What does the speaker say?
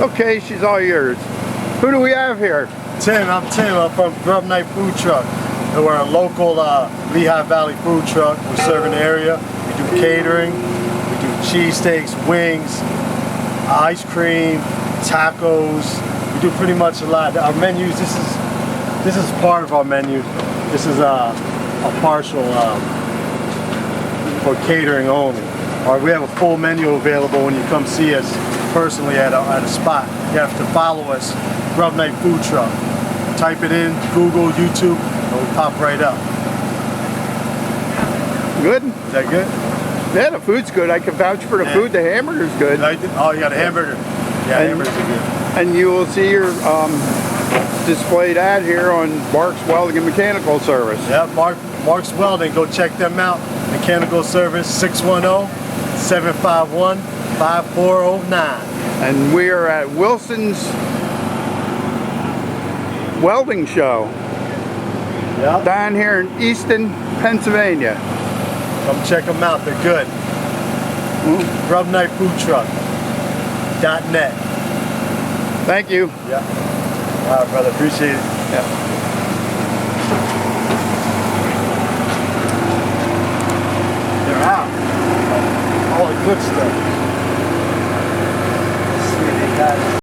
Okay, she's all yours. Who do we have here? Tim, I'm Tim. I'm from Grubnight Food Truck. And we're a local Lehigh Valley food truck. We serve in the area. We do catering. We do cheesesteaks, wings, ice cream, tacos. We do pretty much a lot. Our menus. This is part of our menu. This is a partial for catering only. Or we have a full menu available when you come see us personally at a spot. You have to follow us, Grubnight Food Truck. Type it in, Google, YouTube, and we'll pop right up. Good? Is that good? Yeah, the food's good. I can vouch for the food. The hamburger's good. Oh, you got a hamburger. Yeah, hamburgers are good. And you will see your displayed ad here on Mark's Welding and Mechanical Service. Yeah, Mark's Welding. Go check them out. Mechanical Service 610-751-5409. And we are at Wilson's Welding Show. Yep. Down here in Easton, Pennsylvania. Come check them out. They're good. GrubnightFoodTruck.net. Thank you. Yeah. All right, brother. Appreciate it. Yeah. They're out. All the good stuff.